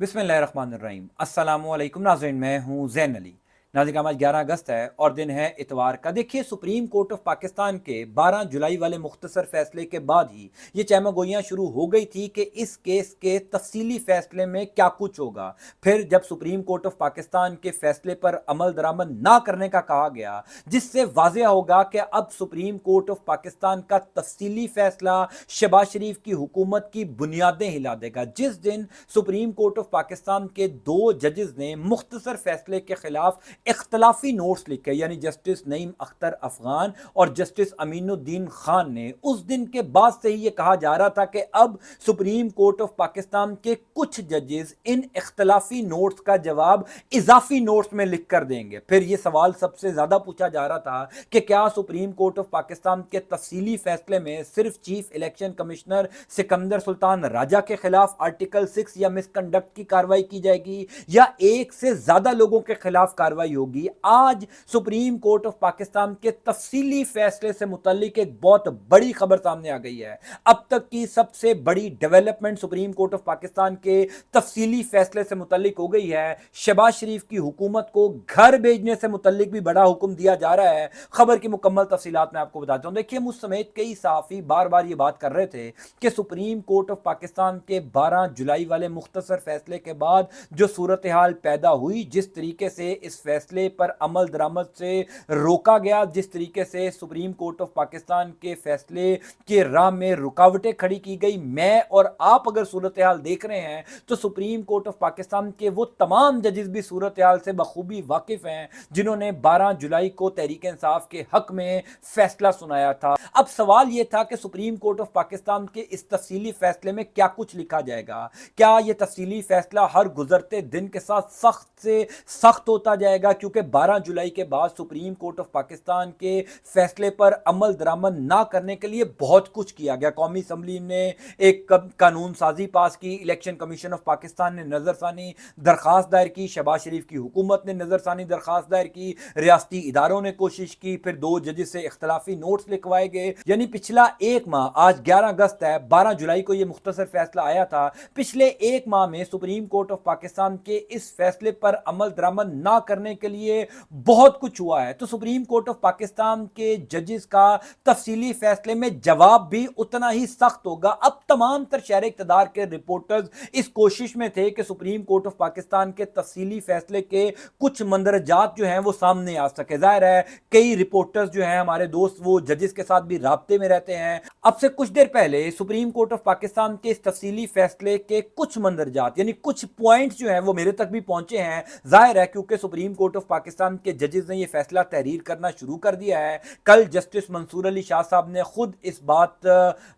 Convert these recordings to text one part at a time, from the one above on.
बिस्मिल्लाहिर्रहमानिर्रहीम। अस्सलामु अलैकुम नाज़रीन, मैं हूँ ज़ैन अली। नाज़रीन, आज 11 अगस्त है और दिन है इतवार का। देखिए, सुप्रीम कोर्ट ऑफ पाकिस्तान के 12 जुलाई वाले मुख्तसर फैसले के बाद ही ये चहमगोइयाँ शुरू हो गई थी कि इस केस के तफसीली फैसले में क्या कुछ होगा। फिर जब सुप्रीम कोर्ट ऑफ पाकिस्तान के फैसले पर अमल दरामद ना करने का कहा गया, जिससे वाज़ेह होगा कि अब सुप्रीम कोर्ट ऑफ पाकिस्तान का तफसीली फैसला शहबाज शरीफ की हुकूमत की बुनियादें हिला देगा। जिस दिन सुप्रीम कोर्ट ऑफ पाकिस्तान के 2 जजेस ने मुख्तसर फैसले के खिलाफ इख्तलाफी नोट्स लिखे, यानी जस्टिस नईम अख्तर अफगान और जस्टिस अमीनुद्दीन खान ने, उस दिन के बाद से ही यह कहा जा रहा था कि अब सुप्रीम कोर्ट ऑफ पाकिस्तान के कुछ जजेस इन इख्तलाफी नोट्स का जवाब इजाफी नोट्स में लिख कर देंगे। फिर यह सवाल सबसे ज्यादा पूछा जा रहा था कि क्या सुप्रीम कोर्ट ऑफ पाकिस्तान के तफसीली फैसले में सिर्फ chief election commissioner Sikandar Sultan Raja के खिलाफ आर्टिकल 6 या मिसकंडक्ट की कार्रवाई की जाएगी, या एक से ज्यादा लोगों के खिलाफ कार्रवाई होगी। आज सुप्रीम कोर्ट ऑफ पाकिस्तान के तफसीली फैसले से मुतल्लिक एक बहुत बड़ी खबर सामने आ गई है। अब तक की सबसे बड़ी development supreme court of Pakistan के तफसीली फैसले से मुतल्लिक हो गई है। शहबाज शरीफ की हुकूमत को घर भेजने से मुतल्लिक भी बड़ा हुक्म दिया जा रहा है। खबर की मुकम्मल तफसीलात मैं आपको बताता हूं। देखिए, मुझ समेत कई सहाफी बार बार ये बात कर रहे थे कि सुप्रीम कोर्ट ऑफ पाकिस्तान के 12 जुलाई वाले मुख्तसर फैसले के बाद जो सूरत हाल पैदा हुई, जिस तरीके से इस फैसले पर अमल दरामद से रोका गया, जिस तरीके से सुप्रीम कोर्ट ऑफ पाकिस्तान के फैसले के राह में रुकावटें खड़ी की गई, मैं और आप अगर सूरत हाल देख रहे हैं तो सुप्रीम कोर्ट ऑफ पाकिस्तान के वो तमाम जजेस भी सूरत हाल से बखूबी वाकिफ हैं जिन्होंने 12 जुलाई को तहरीक इंसाफ के हक में फैसला सुनाया था। अब सवाल यह था कि सुप्रीम कोर्ट ऑफ पाकिस्तान के इस तफसीली फैसले में क्या कुछ लिखा जाएगा। क्या यह तफसीली फैसला हर गुजरते दिन के साथ सख्त से सख्त होता जाएगा, क्योंकि 12 जुलाई के बाद सुप्रीम कोर्ट ऑफ पाकिस्तान के फैसले पर अमल दरामद ना करने के लिए बहुत कुछ किया गया। कौमी असम्बली ने एक कानून साजी पास की, इलेक्शन कमीशन ऑफ पाकिस्तान ने नजरसानी दरखास्त दायर की, शहबाज शरीफ की हुकूमत ने नजरसानी दरखास्त दायर की, रियासती इदारों ने कोशिश की, फिर 2 जजेस से इख्तलाफी नोट्स लिखवाए गए। यानी पिछला एक माह, आज 11 अगस्त है, 12 जुलाई को यह मुख्तसर फैसला आया था, पिछले एक माह में सुप्रीम कोर्ट ऑफ पाकिस्तान के इस फैसले पर अमल दरामद ना करने के लिए बहुत कुछ हुआ है। तो सुप्रीम कोर्ट ऑफ पाकिस्तान के जजेस का तफसीली फैसले में जवाब भी उतना ही सख्त होगा। अब तमाम तर शहर इक़्तिदार के रिपोर्टर्स इस कोशिश में थे कि सुप्रीम कोर्ट ऑफ पाकिस्तान के तफसीली फैसले के कुछ मंदरजात जो हैं वो सामने आ सके। जाहिर है कई रिपोर्टर्स जो हैं हमारे दोस्त, वो जजेस के साथ भी राब्ते में रहते हैं। अब से कुछ देर पहले सुप्रीम कोर्ट ऑफ पाकिस्तान के इस तफसीली फैसले के कुछ मंदरजात, यानी कुछ पॉइंट्स जो हैं वो मेरे तक भी पहुंचे हैं। जाहिर है क्योंकि सुप्रीम कोर्ट ऑफ पाकिस्तान के जजेस ने यह फैसला तहरीर करना शुरू कर दिया है। कल जस्टिस मंसूर अली शाह साहब ने खुद इस बात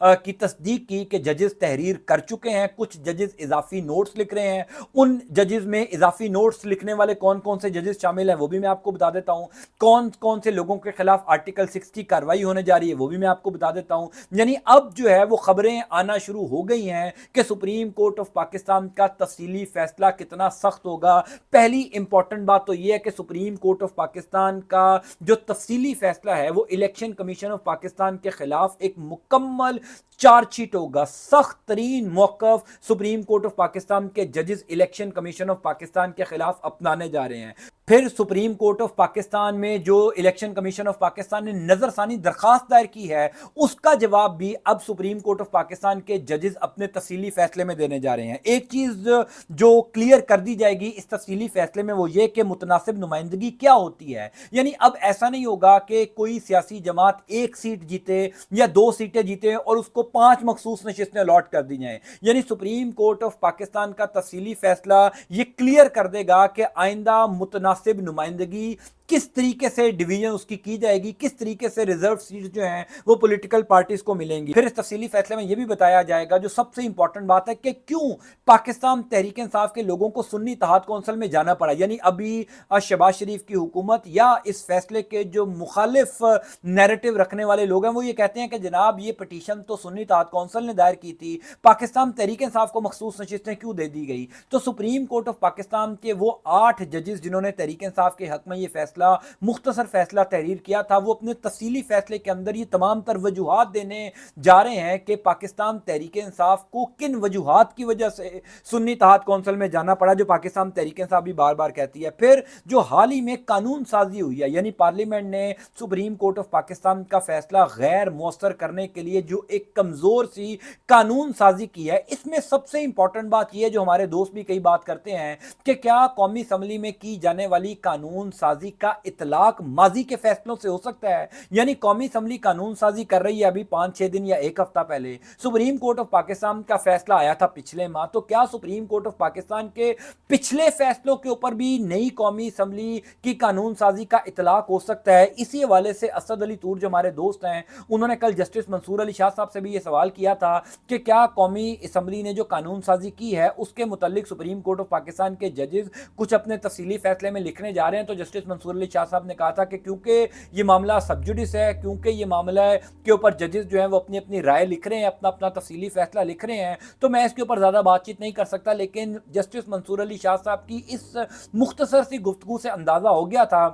की तस्दीक की कि जजेस तहरीर कर चुके हैं, कुछ जजेस इजाफी नोट्स लिख रहे हैं। उन जजेस में इजाफी नोट्स लिखने वाले कौन कौन से जजेस शामिल हैं वो भी मैं आपको बता देता हूं। कौन कौन से लोगों के खिलाफ आर्टिकल 6 की कार्रवाई होने जा रही है वो भी मैं आपको बता देता हूं। यानी अब जो है वो खबरें आना शुरू हो गई हैं कि सुप्रीम कोर्ट ऑफ पाकिस्तान का तफसीली फैसला कितना सख्त होगा। पहली इंपॉर्टेंट बात तो यह है कि सुप्रीम कोर्ट ऑफ पाकिस्तान का जो तफसीली फैसला है वो इलेक्शन कमीशन ऑफ पाकिस्तान के खिलाफ एक मुकम्मल चार्जशीट होगा। सख्त तरीन मौकफ सुप्रीम कोर्ट ऑफ पाकिस्तान के जजेस इलेक्शन कमीशन ऑफ पाकिस्तान के खिलाफ अपनाने जा रहे हैं। फिर सुप्रीम कोर्ट ऑफ पाकिस्तान में जो इलेक्शन कमीशन ऑफ पाकिस्तान ने नजरसानी दरखास्त दायर की है उसका जवाब भी अब सुप्रीम कोर्ट ऑफ पाकिस्तान के जजेस अपने तफसीली फैसले में देने जा रहे हैं। एक चीज जो क्लियर कर दी जाएगी इस तफसीली फैसले में वो ये कि मुतनासिब नुमाइंदगी क्या होती है। यानी अब ऐसा नहीं होगा कि कोई सियासी जमात 1 सीट जीते या 2 सीटें जीते और उसको 5 मखसूस नशिस्तें अलॉट कर दी जाएं। यानी सुप्रीम कोर्ट ऑफ पाकिस्तान का तफसीली फैसला ये क्लियर कर देगा कि आइंदा मुतनासिब नुमाइंदगी किस तरीके से डिवीजन उसकी की जाएगी, किस तरीके से रिजर्व सीट जो हैं वो पॉलिटिकल पार्टीज को मिलेंगी। फिर इस तफसीली फैसले में यह भी बताया जाएगा, जो सबसे इंपॉर्टेंट बात है, कि क्यों पाकिस्तान तहरीक इंसाफ के लोगों को सुन्नी इत्तेहाद कौंसिल में जाना पड़ा। यानी अभी शहबाज शरीफ की हुकूमत या इस फैसले के जो मुखालिफ नैरेटिव रखने वाले लोग हैं वो ये कहते हैं कि जनाब ये पटिशन तो सुन्नी इत्तेहाद कौंसिल ने दायर की थी, पाकिस्तान तहरीक इंसाफ को मखसूस नशिस्तें क्यों दे दी गई। तो सुप्रीम कोर्ट ऑफ पाकिस्तान के वो 8 जजेस जिन्होंने तहरीक इंसाफ के हक में ये फैसला फैसला, मुख्तसर फैसला तहरीर किया था, वो अपने तफसीली फैसले के अंदर ये तमाम तर वजूहात देने जा रहे हैं कि पाकिस्तान तहरीक इंसाफ को किन वजूहात की वजह से सुन्नी इत्तेहाद कौंसिल में जाना पड़ा, जो पाकिस्तान तहरीक इंसाफ भी बार बार कहती है। फिर जो हाल ही में कानून साजी हुई है, यानी पार्लियामेंट ने सुप्रीम कोर्ट ऑफ पाकिस्तान का फैसला गैर मौसर करने के लिए जो एक कमजोर सी कानून साजी की है, इसमें सबसे इंपॉर्टेंट बात यह है, जो हमारे दोस्त भी कई बात करते हैं, कि क्या कौमी असम्बली में की जाने वाली कानून साजी का इतलाक माजी के फैसलों से हो सकता है। यानी कौमी असम्बली कानून साजी कर रही है अभी 5-6 दिन या एक हफ्ता पहले, सुप्रीम कोर्ट ऑफ पाकिस्तान का फैसला आया था पिछले माह, तो क्या सुप्रीम कोर्ट ऑफ पाकिस्तान के पिछले फैसलों के ऊपर भी नई कौमी असम्बली की कानून साजी का इतलाक हो सकता है। इसी हवाले से असद अली तूर जो हमारे दोस्त हैं, उन्होंने कल जस्टिस मंसूर अली शाह साहब से भी ये सवाल किया था कि क्या कौमी असम्बली ने जो कानून साजी की है उसके मुतालिक सुप्रीम कोर्ट ऑफ पाकिस्तान के जजेस कुछ अपने तफसीली फैसले में लिखने जा रहे हैं। तो जस्टिस मंसूर अली शाह साहब ने कहा था कि क्योंकि ये मामला सब जुडिस है, क्योंकि ये मामला के ऊपर जजेस जो है वो अपनी अपनी राय लिख रहे हैं, अपना अपना तफसीली फैसला लिख रहे हैं, तो मैं इसके ऊपर ज़्यादा बातचीत नहीं कर सकता। लेकिन जस्टिस मंसूर अली शाह साहब की इस मुख्तसर सी गुफ्तगू से अंदाज़ा हो गया था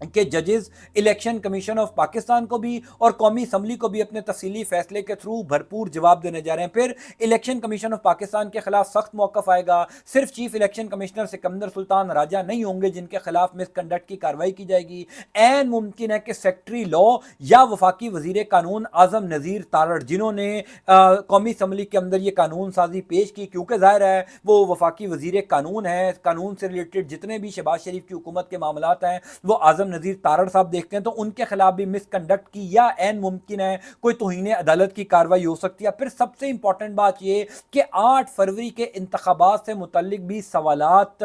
कि जजेस इलेक्शन कमीशन ऑफ पाकिस्तान को भी और कौमी असम्बली को भी अपने तफसीली फैसले के थ्रू भरपूर जवाब देने जा रहे हैं। फिर इलेक्शन कमीशन ऑफ पाकिस्तान के खिलाफ सख्त मौक़िफ़ आएगा। सिर्फ chief election commissioner Sikandar Sultan Raja नहीं होंगे जिनके खिलाफ मिसकंडक्ट की कार्रवाई की जाएगी। ऐन मुमकिन है कि सेक्रेटरी लॉ या वफाकी वजीर कानून आज़म नज़ीर तारड़, जिन्होंने कौमी असम्बली के अंदर ये कानून साजी पेश की, क्योंकि ज़ाहिर है वो वफाकी वजीर कानून है, कानून से रिलेटेड जितने भी शहबाज शरीफ की हुकूमत के मामलात हैं वो आज़म नज़ीर तारड़ साहब देखते हैं, तो उनके खिलाफ भी मिसकंडक्ट की या ऐन मुमकिन है कोई तौहीन अदालत की कार्रवाई हो सकती है। फिर सबसे इंपॉर्टेंट बात यह कि 8 फरवरी के इंतखाबात से मुतल्लिक भी सवालात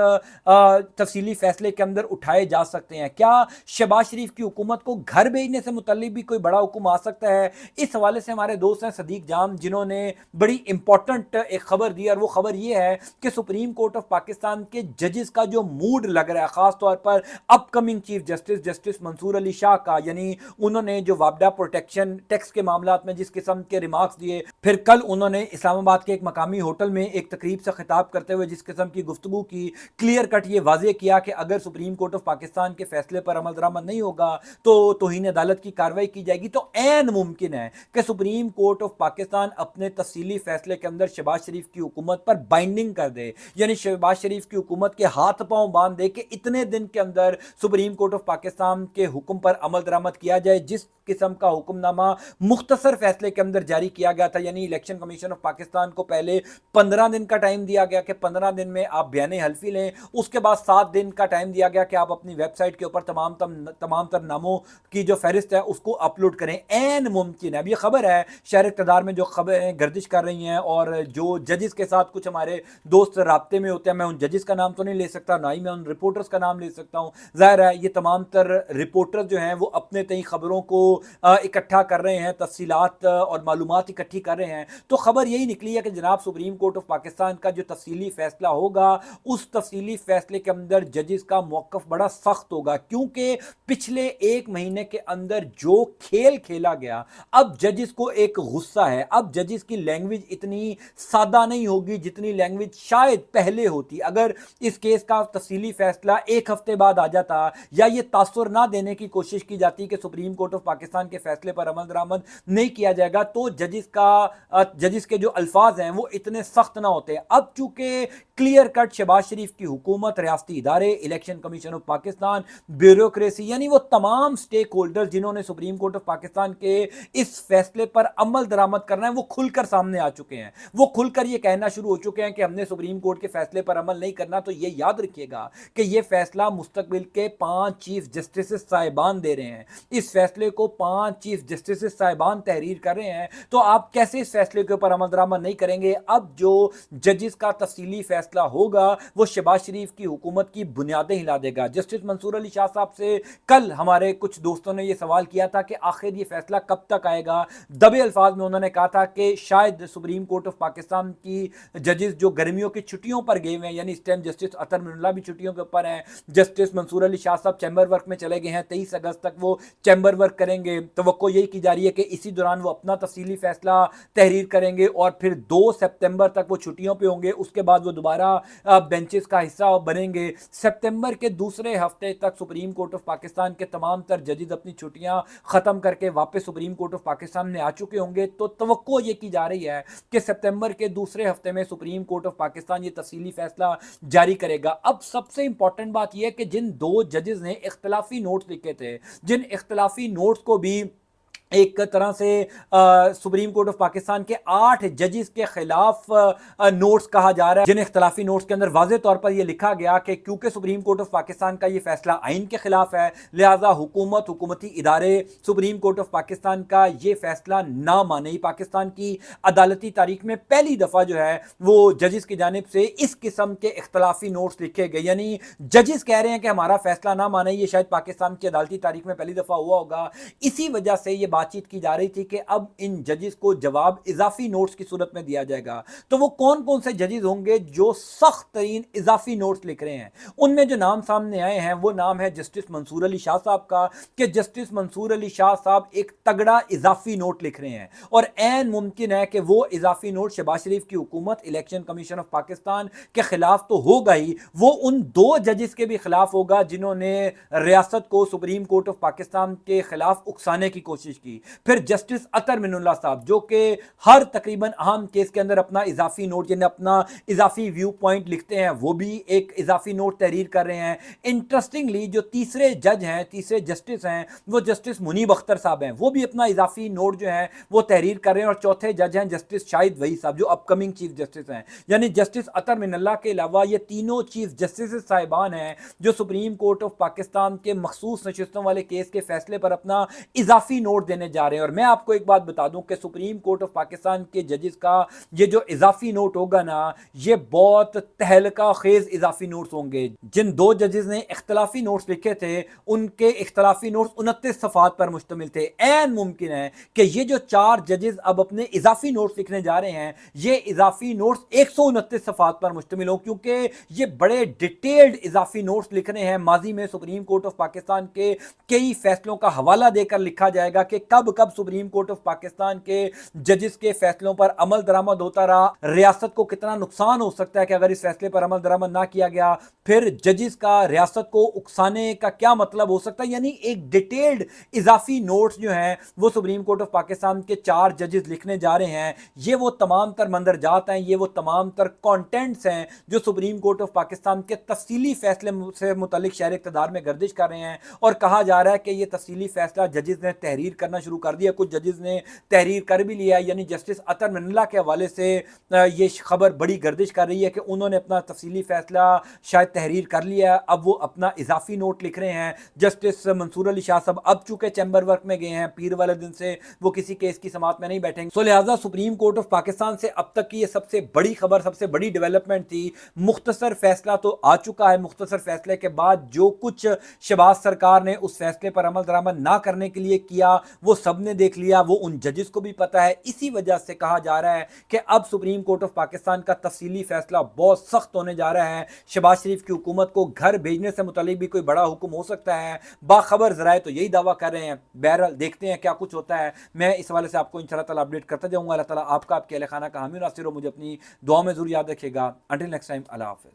तफसीली फैसले के अंदर उठाए जा सकते हैं। क्या शहबाज शरीफ की हुकूमत को घर भेजने से मुतल्लिक भी कोई बड़ा हुक्म आ सकता है? इस हवाले से हमारे दोस्त हैं सदीक जाम, जिन्होंने बड़ी इंपॉर्टेंट एक खबर दी, और वो खबर यह है कि सुप्रीम कोर्ट ऑफ पाकिस्तान के जजेस का जो मूड लग रहा है, खासतौर पर upcoming chief justice Mansoor Ali Shah का, यानी उन्होंने जो वापडा प्रोटेक्शन टैक्स के मामलात में जिस किस्म के रिमार्क्स दिए, फिर कल उन्होंने इस्लामाबाद के एक मकामी होटल में एक तकरीब से खिताब करते हुए जिस किस्म की गुफ्तगू की, क्लियर कट ये वाजे किया कि अगर सुप्रीम कोर्ट ऑफ पाकिस्तान के फैसले पर अमल दरामद नहीं होगा तो तौहीन अदालत की कार्रवाई की जाएगी। तो ऐन मुमकिन है कि सुप्रीम कोर्ट ऑफ पाकिस्तान अपने तफसीली फैसले के अंदर शहबाज शरीफ की हुकूमत पर बाइंडिंग कर दे, यानी शहबाज शरीफ की हुकूमत के हाथ पांव बांध दे कि इतने दिन के अंदर सुप्रीम कोर्ट ऑफ पाकिस्तान के हुक्म पर अमल दरामद किया जाए, जिस किस्म का हुक्मनामा मुख्तसर फैसले के अंदर जारी किया गया था। यानी इलेक्शन कमीशन ऑफ पाकिस्तान को पहले 15 दिन का टाइम दिया गया कि 15 दिन में आप बयान हल्फी लें, उसके बाद 7 दिन का टाइम दिया गया कि आप अपनी वेबसाइट के ऊपर तमाम तर नामों की जो फहरिस्त है उसको अपलोड करें। ऐन मुमकिन है, अब ये खबर है शहर इक़्तिदार में जो खबरें गर्दिश कर रही हैं और जो जजेस के साथ कुछ हमारे दोस्त राब्ते में होते हैं, मैं उन जजेस का नाम तो नहीं ले सकता, ना ही मैं उन रिपोर्टर्स का नाम ले सकता हूँ। ज़ाहिर है ये तमाम तर रिपोर्टर जो हैं वो अपने तई खबरों को इकट्ठा कर रहे हैं, तफसीलात और मालूमात इकट्ठी कर रहे हैं। तो खबर यही निकली है कि जनाब सुप्रीम कोर्ट ऑफ पाकिस्तान का जो तफसीली फैसला होगा, उस तफसीली फैसले के अंदर जजेस का मौक़िफ़ बड़ा सख्त होगा, क्योंकि पिछले 1 महीने के अंदर जो खेल खेला गया, अब जजेस को एक गुस्सा है। अब जजेस की लैंग्वेज इतनी सादा नहीं होगी जितनी लैंग्वेज शायद पहले होती। अगर इस केस का तफसीली फैसला 1 हफ्ते बाद आ जाता या ये तासुर ना देने की कोशिश की जाती कि सुप्रीम कोर्ट ऑफ पाकिस्तान के फैसले पर अमल दरामद नहीं किया जाएगा, तो जजेस के जो अल्फाज हैं वो इतने सख्त ना होते। अब चूंकि क्लियर कट शहबाज शरीफ की हुकूमत, रियासती इदारे, election commission of Pakistan, bureaucracy, यानी वो तमाम स्टेक होल्डर जिन्होंने सुप्रीम कोर्ट ऑफ पाकिस्तान के इस फैसले पर अमल दरामद करना है, वो खुलकर सामने आ चुके हैं। वो खुलकर ये कहना शुरू हो चुके हैं कि हमने सुप्रीम कोर्ट के फैसले पर अमल नहीं करना। तो ये याद रखिएगा कि ये फैसला मुस्तकबिल के 5 चीफ जस्टिस साहिबान दे रहे हैं। इस फैसले को 5 चीफ जस्टिस साहिबान तहरीर कर रहे हैं, तो आप कैसे इस फैसले के ऊपर अमल दरामद नहीं करेंगे? अब जो जजेस का तफसीली फैसला होगा वो शहबाज शरीफ की हुकूमत की बुनियादें हिला देगा। जस्टिस मंसूर अली शाह साहब से कल हमारे कुछ दोस्तों ने यह सवाल किया था कि आखिर ये फैसला कब तक आएगा। दबे अल्फाज में उन्होंने कहा था कि शायद सुप्रीम कोर्ट ऑफ पाकिस्तान की जजेस जो गर्मियों की छुट्टियों पर गए हुए हैं, यानी इस टाइम जस्टिस अतर मिनुल्लाह भी छुट्टियों के ऊपर हैं, जस्टिस मंसूर अली शाह साहब चैम्बर वर्क में चले गए हैं, 23 अगस्त तक वो चैम्बर वर्क करेंगे। तो यही की जा रही है कि इसी दौरान वो अपना तफसीली फैसला तहरीर करेंगे और फिर 2 सितंबर तक वो छुट्टियों पे होंगे। उसके बाद वो दोबारा दोबारा बेंचेस का हिस्सा बनेंगे। सितंबर के दूसरे हफ्ते तक सुप्रीम कोर्ट ऑफ पाकिस्तान के तमाम तर जजेस अपनी छुट्टियां ख़त्म करके वापस सुप्रीम कोर्ट ऑफ पाकिस्तान में आ चुके होंगे। तो तवक्को ये की जा रही है कि सितंबर के दूसरे हफ्ते में सुप्रीम कोर्ट ऑफ पाकिस्तान ये तफसीली फैसला जारी करेगा। अब सबसे इंपॉर्टेंट बात यह है कि जिन दो जजेस ने इख्तलाफी नोट्स लिखे थे, जिन इख्तलाफी नोट्स को भी एक तरह से सुप्रीम कोर्ट ऑफ पाकिस्तान के 8 जजेस के खिलाफ नोट्स कहा जा रहा है, जिन इख्तलाफी नोट्स के अंदर वाज़े तौर पर यह लिखा गया कि क्योंकि सुप्रीम कोर्ट ऑफ पाकिस्तान का यह फैसला आइन के खिलाफ है, लिहाजा हुकूमती इदारे सुप्रीम कोर्ट ऑफ पाकिस्तान का ये फैसला ना माने। पाकिस्तान की अदालती तारीख में पहली दफ़ा जो है वो जजेस की जानिब से इस किस्म के इख्तलाफी नोट्स लिखे गए, यानी जजेस कह रहे हैं कि हमारा फैसला ना माने। ये शायद पाकिस्तान की अदालती तारीख में पहली दफ़ा हुआ होगा। इसी वजह से ये बातचीत की जा रही थी कि अब इन जजेस को जवाब इजाफी नोट्स की सूरत में दिया जाएगा। तो वो कौन कौन से जजेस होंगे जो सख्त तरीन इजाफी नोट्स लिख रहे हैं? उनमें जो नाम सामने आए हैं वो नाम है जस्टिस मंसूर अली शाह साहब का, कि जस्टिस मंसूर अली शाह साहब एक तगड़ा इजाफी नोट लिख रहे हैं और ऐन मुमकिन है कि वो इजाफी नोट शहबाज शरीफ की हुकूमत, इलेक्शन कमीशन ऑफ पाकिस्तान के खिलाफ तो होगा ही, वो उन दो जजेस के भी खिलाफ होगा जिन्होंने रियासत को सुप्रीम कोर्ट ऑफ पाकिस्तान के खिलाफ उकसाने की कोशिश की। फिर जस्टिस अतर मिनुल्लाह साहब जो कि हर तकरीबन अहम केस के अंदर अपना इजाफी नोट यानी अपना इजाफी व्यू पॉइंट लिखते हैं, वो भी एक इजाफी नोट तहरीर कर रहे हैं। इंटरेस्टिंगली जो तीसरे जज हैं, तीसरे जस्टिस हैं, वो जस्टिस मुनीब अख्तर साहब हैं, वो भी अपना इजाफी नोट जो है वो तहरीर कर रहे हैं। और चौथे जज हैं जस्टिस शाहिद वही साहब जो अपकमिंग चीफ जस्टिस हैं। यानी जस्टिस अतर मिनुल्लाह के अलावा ये तीनों चीफ जस्टिस साहिबान हैं जो सुप्रीम कोर्ट ऑफ पाकिस्तान के मखसूस नशिस्तों वाले केस के फैसले पर अपना इजाफी नोट देने जा रहे हैं। और मैं आपको एक बात बता दूं कि सुप्रीम कोर्ट ऑफ पाकिस्तान के जजेस का ये जो इजाफी नोट होगा ना, ये बहुत तहलका खेज इजाफी नोट्स होंगे। जिन दो जजेस ने इख्तलाफी नोट्स लिखे थे उनके इख्तलाफी नोट्स 29 सफ़ात पर मुश्तमिल थे। ऐन मुमकिन है कि ये जो 4 जजेस अब अपने इजाफी नोट्स लिखने जा रहे हैं, ये इजाफी नोट्स 129 सफ़ात पर मुश्तमिल हो, क्योंकि ये बड़े डिटेल्ड इजाफी नोट्स लिख रहे हैं। माजी में सुप्रीम कोर्ट ऑफ पाकिस्तान के कई फैसलों का हवाला देकर लिखा जाएगा कि कब कब सुप्रीम कोर्ट ऑफ पाकिस्तान के जजेस के फैसलों पर अमल दरामद होता रहा, रियासत को कितना नुकसान हो सकता है कि अगर इस फैसले पर अमल दरामद ना किया गया, फिर जजेस का रियासत को उकसाने का क्या मतलब हो सकता है। यानी एक डिटेल्ड इजाफी नोट्स जो हैं वो सुप्रीम कोर्ट ऑफ पाकिस्तान के 4 जजेस लिखने जा रहे हैं। ये वो तमाम तर मंदरजात हैं, ये वो तमाम तर कॉन्टेंट्स हैं जो सुप्रीम कोर्ट ऑफ पाकिस्तान के तफसीली फैसले से मुतल्लिक शहर इक़्तिदार में गर्दिश कर रहे हैं। और कहा जा रहा है कि ये तफसीली फैसला जजेस ने तहरीर करना शुरू कर दिया, कुछ जजेस ने तहरीर कर भी लिया है। यानी जस्टिस अतर मिनुल्लाह के हवाले से ये खबर बड़ी गर्दिश कर रही है कि उन्होंने अपना तफसीली फैसला शायद तहरीर कर लिया है, अब वो अपना इजाफी नोट लिख रहे हैं। जस्टिस मंसूर अली शाह साहब अब चूंकि चैम्बर वर्क में गए हैं, पीर वाले दिन से वो किसी केस की समात में नहीं बैठेंगे, सो लिहाजा सुप्रीम कोर्ट ऑफ पाकिस्तान से अब तक की ये सबसे बड़ी खबर, सबसे बड़ी डेवलपमेंट थी। मुख्तसर फैसला तो आ चुका है, मुख्तसर फैसले के बाद जो कुछ शहबाज सरकार ने उस फैसले पर अमल दरामद ना करने के लिए किया वो सब ने देख लिया, वो उन जजेस को भी पता है। इसी वजह से कहा जा रहा है कि अब सुप्रीम कोर्ट ऑफ पाकिस्तान का तफसीली फैसला बहुत सख्त होने जा रहा है। शहबाज शरीफ की हुकूमत को घर भेजने से मुतालिक भी कोई बड़ा हुक्म हो सकता है। बाखबर ज़राए तो यही दावा कर रहे हैं। बहरहाल देखते हैं क्या कुछ होता है। मैं इस वाले से आपको इंशाअल्लाह ताला अपडेट करता जाऊँगा। अल्लाह ताला आपका, आपके अहल खाना का हामी नासिर हो। मुझे अपनी दुआ में ज़रूर याद रखिएगा। अंटिल नेक्स्ट टाइम, अल्लाह हाफ़िज़।